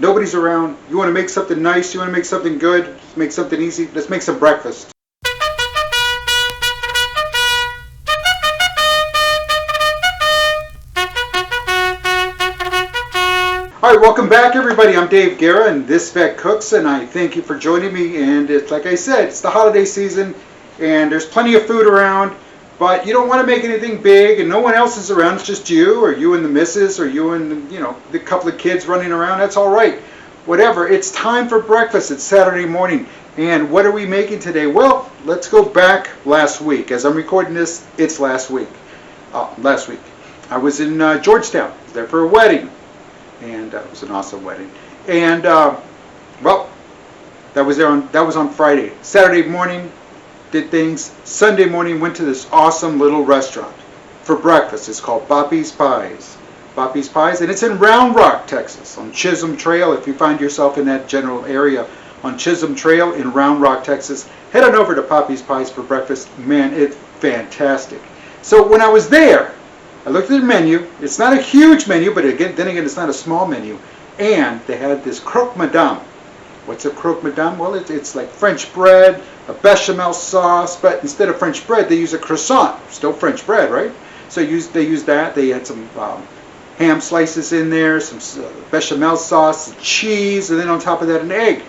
Nobody's around. You want to make something nice. You want to make something good. Let's make something easy. Let's make some breakfast. Alright, welcome back everybody. I'm Dave Guerra and This Vet Cooks, and I thank you for joining me. And it's like I said, it's the holiday season and there's plenty of food around, but you don't want to make anything big and no one else is around. It's just you or you and the missus or you and the couple of kids running around. That's alright. Whatever. It's time for breakfast. It's Saturday morning. And what are we making today? Well, let's go back last week. As I'm recording this, it's last week. Last week. I was in Georgetown. I was there for a wedding. And it was an awesome wedding. And well, that was on Friday. Saturday morning, did things. Sunday morning, went to this awesome little restaurant for breakfast. It's called Papi's Pies. Papi's Pies, and it's in Round Rock, Texas, on Chisholm Trail. If you find yourself in that general area on Chisholm Trail in Round Rock, Texas, head on over to Papi's Pies for breakfast. Man, it's fantastic. So when I was there, I looked at the menu. It's not a huge menu, but then again, it's not a small menu. And they had this croque madame. What's a croque madame? Well, it's like French bread, a bechamel sauce, but instead of French bread, they use a croissant. Still French bread, right? So they used that. They had some ham slices in there, some bechamel sauce, some cheese, and then on top of that, an egg.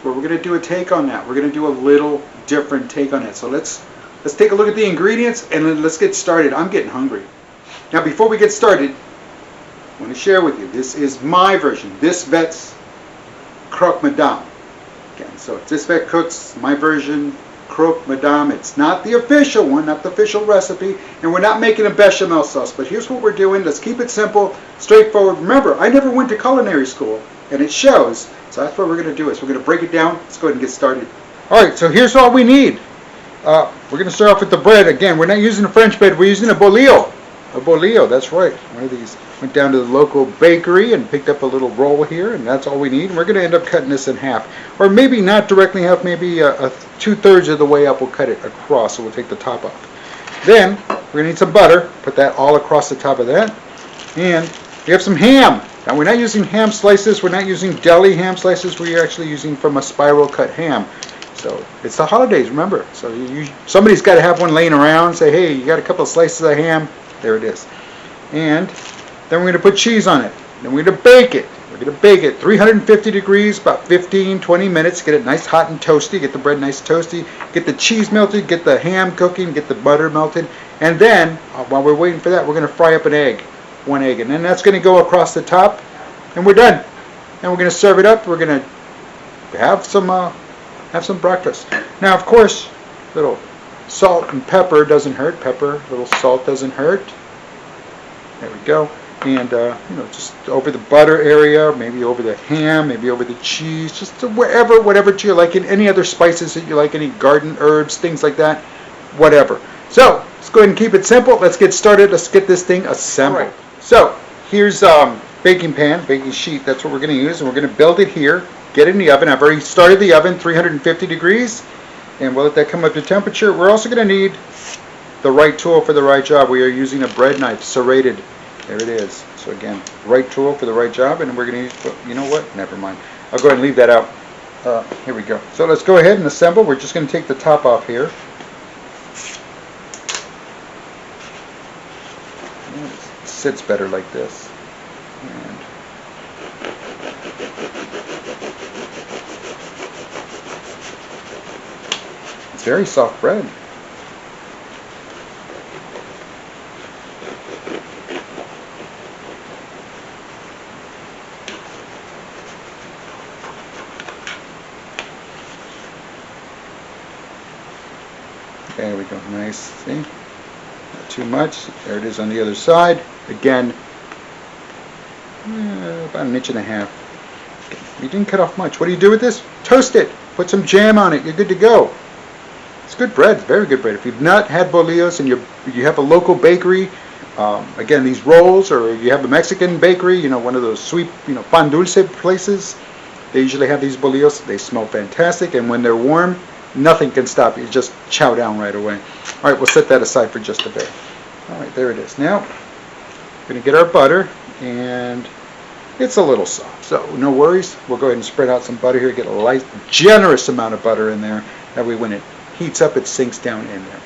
But we're going to do a take on that. We're going to do a little different take on it. So let's take a look at the ingredients and then let's get started. I'm getting hungry. Now before we get started, I want to share with you, this is my version, This Vet's Croque Madame. Again, so This Vet Cooks, my version, Croque Madame. It's not the official one, not the official recipe, and we're not making a bechamel sauce, but here's what we're doing. Let's keep it simple, straightforward. Remember, I never went to culinary school, and it shows, so that's what we're going to do is we're going to break it down. Let's go ahead and get started. Alright, so here's all we need. We're going to start off with the bread. Again, we're not using a French bread. We're using a Bolillo. A Bolillo, that's right. One of these. Went down to the local bakery and picked up a little roll here, and that's all we need. And we're going to end up cutting this in half. Or maybe not directly half, maybe 2/3 of the way up we'll cut it across, so we'll take the top off. Then, we're going to need some butter. Put that all across the top of that. And we have some ham. Now, we're not using ham slices. We're not using deli ham slices. We're actually using from a spiral cut ham. So it's the holidays, remember. So somebody's got to have one laying around. Say, hey, you got a couple of slices of ham. There it is. And then we're going to put cheese on it. Then we're going to bake it. We're going to bake it 350 degrees, about 15-20 minutes. Get it nice, hot, and toasty. Get the bread nice toasty. Get the cheese melted. Get the ham cooking. Get the butter melted. And then, while we're waiting for that, we're going to fry up an egg. One egg. And then that's going to go across the top. And we're done. And we're going to serve it up. We're going to have some breakfast. Now, of course, little salt and pepper doesn't hurt. Little salt doesn't hurt. There we go. And just over the butter area, maybe over the ham, maybe over the cheese, just whatever you like, and any other spices that you like, any garden herbs, things like that, whatever. So let's go ahead and keep it simple. Let's get started. Let's get this thing assembled. Right. So here's baking pan, baking sheet. That's what we're going to use, and we're going to build it here. Get it in the oven. I've already started the oven, 350 degrees, and we'll let that come up to temperature. We're also going to need the right tool for the right job. We are using a bread knife, serrated. There it is. So again, right tool for the right job, and we're going to use, you know what? Never mind. I'll go ahead and leave that out. Here we go. So let's go ahead and assemble. We're just going to take the top off here. It sits better like this. And it's very soft bread. There we go. Nice. See? Not too much. There it is on the other side. Again, about 1.5 inches. You didn't cut off much. What do you do with this? Toast it. Put some jam on it. You're good to go. It's good bread. Very good bread. If you've not had bolillos and you have a local bakery, again, these rolls, or you have a Mexican bakery, one of those sweet, pan dulce places, they usually have these bolillos. They smell fantastic, and when they're warm, nothing can stop you. Just chow down right away. All right, we'll set that aside for just a bit. All right, there it is. Now, we're going to get our butter, and it's a little soft. So no worries. We'll go ahead and spread out some butter here. Get a light, generous amount of butter in there. That way when it heats up, it sinks down in there.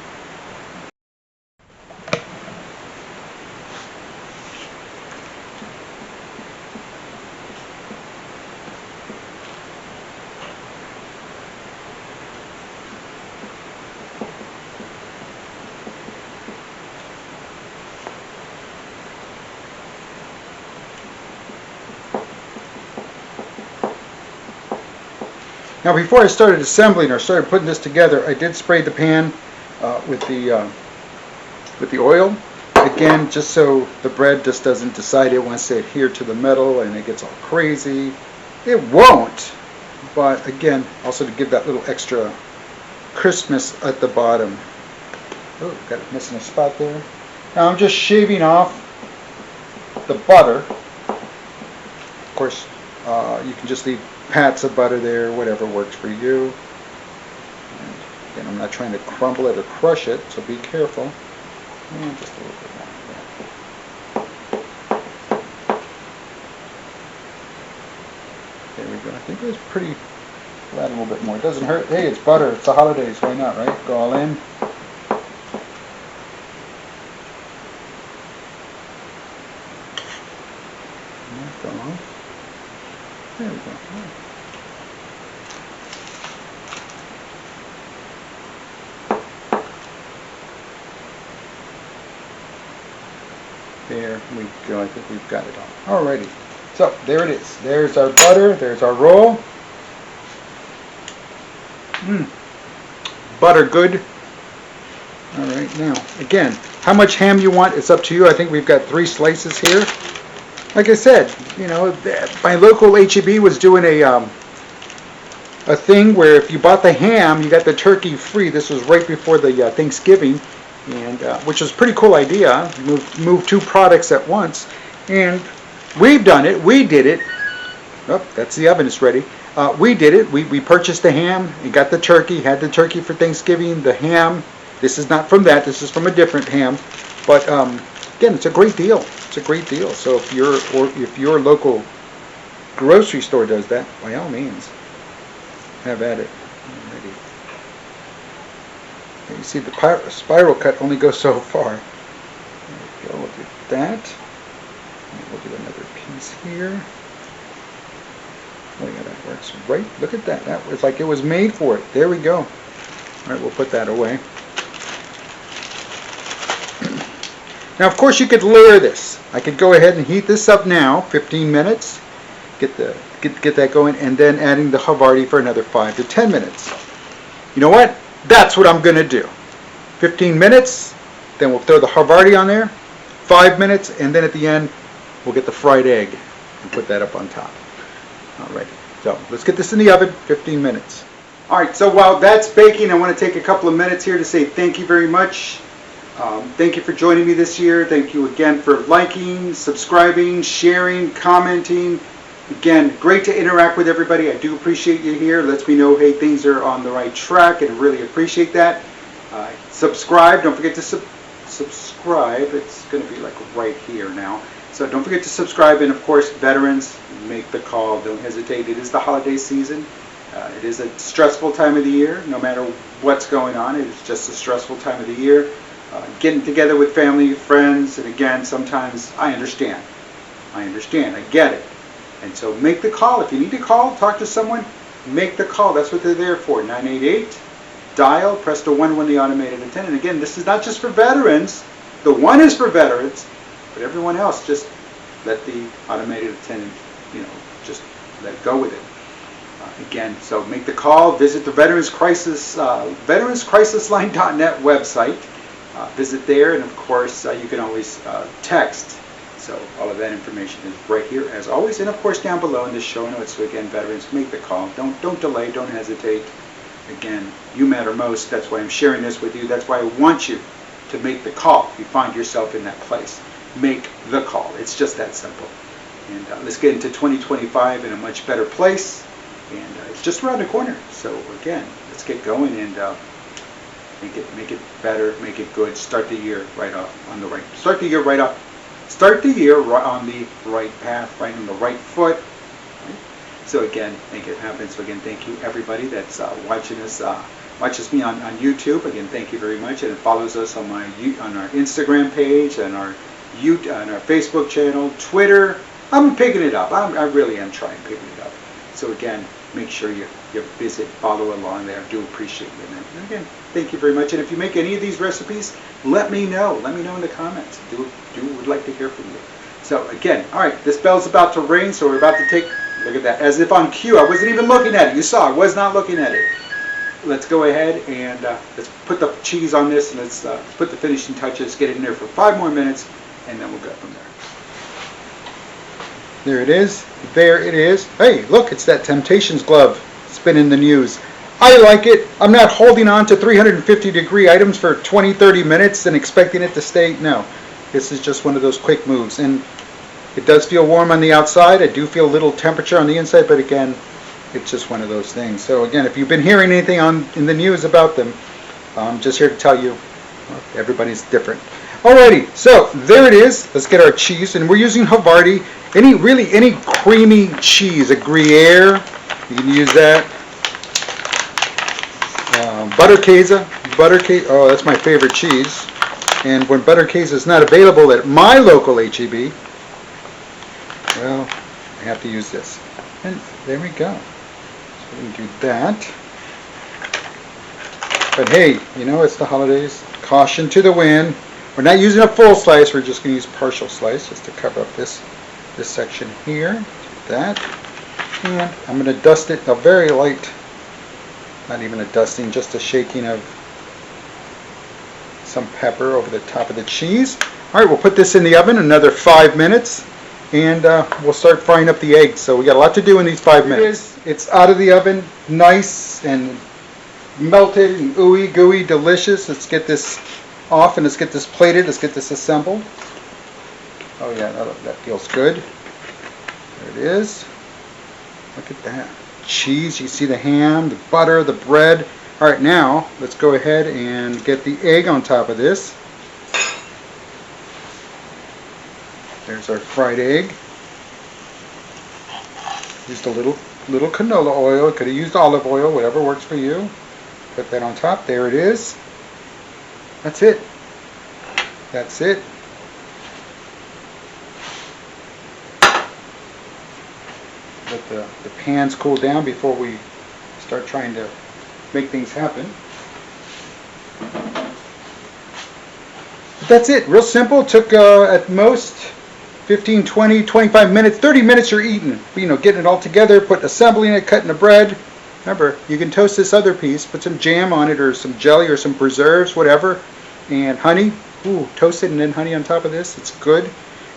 Now before I started assembling or started putting this together, I did spray the pan with the oil. Again, just so the bread just doesn't decide it wants to adhere to the metal and it gets all crazy. It won't, but again, also to give that little extra crispness at the bottom. Oh, got it missing a spot there. Now I'm just shaving off the butter. Of course, you can just leave pats of butter there, whatever works for you. And again, I'm not trying to crumble it or crush it, so be careful. And just a little bit more. There we go. I think it was pretty. Add a little bit more. It doesn't hurt. Hey, it's butter. It's the holidays. Why not, right? Go all in. There we go. There we go. I think we've got it all. Alrighty. So there it is. There's our butter. There's our roll. Butter good. Alright, now again, how much ham you want, it's up to you. I think we've got 3 slices here. Like I said, you know, my local HEB was doing a thing where if you bought the ham, you got the turkey free. This was right before the Thanksgiving, and which was a pretty cool idea. Move 2 products at once, and we've done it. We did it. Oh, that's the oven. It's ready. We did it. We purchased the ham and got the turkey. Had the turkey for Thanksgiving. The ham. This is not from that. This is from a different ham, but again, it's a great deal. It's a great deal. So if your local grocery store does that, by all means, have at it. Alrighty. And you see the spiral cut only goes so far. There we go. We'll do that. And we'll do another piece here. Oh yeah, that works right. Look at that. That was like it was made for it. There we go. All right, we'll put that away. Now, of course, you could layer this. I could go ahead and heat this up now, 15 minutes, get that going, and then adding the Havarti for another 5 to 10 minutes. You know what? That's what I'm going to do. 15 minutes, then we'll throw the Havarti on there, 5 minutes, and then at the end, we'll get the fried egg and put that up on top. Alright, so let's get this in the oven, 15 minutes. Alright, so while that's baking, I want to take a couple of minutes here to say thank you very much. Thank you for joining me this year. Thank you again for liking, subscribing, sharing, commenting. Again, great to interact with everybody. I do appreciate you here. Lets me know, hey, things are on the right track, and really appreciate that. Subscribe. Don't forget to subscribe. It's going to be like right here now. So don't forget to subscribe. And of course, veterans, make the call. Don't hesitate. It is the holiday season. It is a stressful time of the year. No matter what's going on, it is just a stressful time of the year. Getting together with family, friends, and again, sometimes I understand. I get it. And so make the call. If you need to call, talk to someone, make the call. That's what they're there for. 988, dial, press the 1 when the automated attendant. Again, this is not just for veterans. The 1 is for veterans, but everyone else, just let the automated attendant, just let go with it. Again, so make the call. Visit the veteranscrisisline.net website. Visit there, and of course you can always text. So all of that information is right here as always, and of course down below in the show notes. So again, veterans, make the call. Don't delay. Don't hesitate. Again, you matter most. That's why I'm sharing this with you. That's why I want you to make the call. If you find yourself in that place, make the call. It's just that simple. And let's get into 2025 in a much better place. And it's just around the corner. So again, let's get going and make it better, make it good. Start the year right off on the right. Start the year right off start the year on the right path, right on the right foot. Right? So again, make it happen. So again, thank you everybody that's watching us, watches me on YouTube. Again, thank you very much, and follows us on on our Instagram page and on our Facebook channel, Twitter. I'm picking it up. I really am trying picking it up. So again, make sure you visit, follow along there. I do appreciate you. And again, thank you very much. And if you make any of these recipes, let me know. Let me know in the comments. Would like to hear from you. So again, all right, this bell's about to ring, so we're about to take, look at that, as if on cue. I wasn't even looking at it. You saw, I was not looking at it. Let's go ahead and let's put the cheese on this, and let's put the finishing touches, get it in there for 5 more minutes, and then we'll go from there. There it is. There it is. Hey, look, it's that Temptations glove. It's been in the news. I like it. I'm not holding on to 350-degree items for 20, 30 minutes and expecting it to stay. No, this is just one of those quick moves. And it does feel warm on the outside. I do feel a little temperature on the inside, but again, it's just one of those things. So again, if you've been hearing anything in the news about them, I'm just here to tell you, everybody's different. Alrighty, so there it is. Let's get our cheese, and we're using Havarti. Any creamy cheese, a Gruyere, you can use that. Butter queso, oh, that's my favorite cheese. And when butter queso is not available at my local HEB, well, I have to use this. And there we go. So we can do that. But hey, you know, it's the holidays. Caution to the wind. We're not using a full slice, we're just going to use partial slice just to cover up this section here. Do that. And I'm going to dust it a very light, not even a dusting, just a shaking of some pepper over the top of the cheese. Alright, we'll put this in the oven another 5 minutes, and we'll start frying up the eggs. So we got a lot to do in these 5 minutes. It's out of the oven, nice and melted and ooey gooey, delicious. Let's get this off and let's get this plated. Let's get this assembled. Oh yeah, that feels good. There it is. Look at that. Cheese, you see the ham, the butter, the bread. Alright, now let's go ahead and get the egg on top of this. There's our fried egg. Used a little canola oil. Could have used olive oil, whatever works for you. Put that on top. There it is. That's it. That's it. Let the pans cool down before we start trying to make things happen. But that's it. Real simple. Took at most 15, 20, 25 minutes, 30 minutes you're eating. You know, getting it all together, assembling it, cutting the bread. Remember, you can toast this other piece, put some jam on it or some jelly or some preserves, whatever, and honey. Ooh, toast it and then honey on top of this. It's good.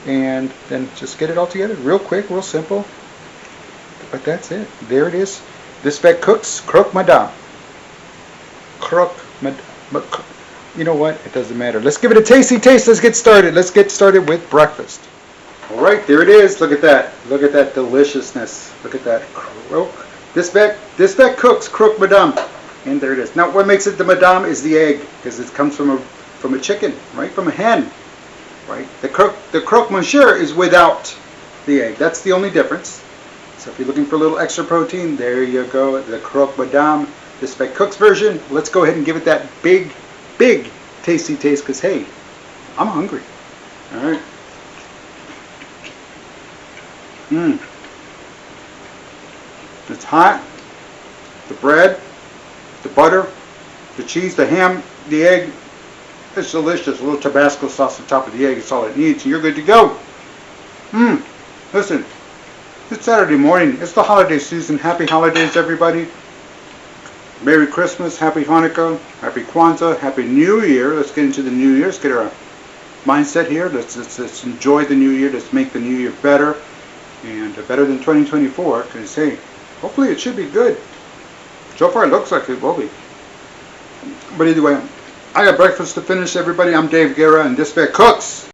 And then just get it all together. Real quick, real simple. But that's it. There it is. This vet cooks croque madame. Croque madame. You know what? It doesn't matter. Let's give it a tasty taste. Let's get started. Let's get started with breakfast. All right, there it is. Look at that. Look at that deliciousness. Look at that croque. This vet cooks croque madame. And there it is. Now, what makes it the madame is the egg, because it comes from a chicken, right? From a hen, right? The croque monsieur is without the egg. That's the only difference. So if you're looking for a little extra protein, there you go. The croque madame, this vet cooks version. Let's go ahead and give it that big tasty taste, because hey, I'm hungry. All right. It's hot. The bread, the butter, the cheese, the ham, the egg. It's delicious. A little Tabasco sauce on top of the egg. It's all it needs, and you're good to go. Listen, it's Saturday morning. It's the holiday season. Happy holidays, everybody. Merry Christmas, Happy Hanukkah, Happy Kwanzaa, Happy New Year. Let's get into the New Year. Let's get our mindset here. Let's enjoy the New Year. Let's make the New Year better, and better than 2024. Because hey, hopefully it should be good. So far it looks like it will be. But either way, I got breakfast to finish, everybody. I'm Dave Guerra, and this vet cooks.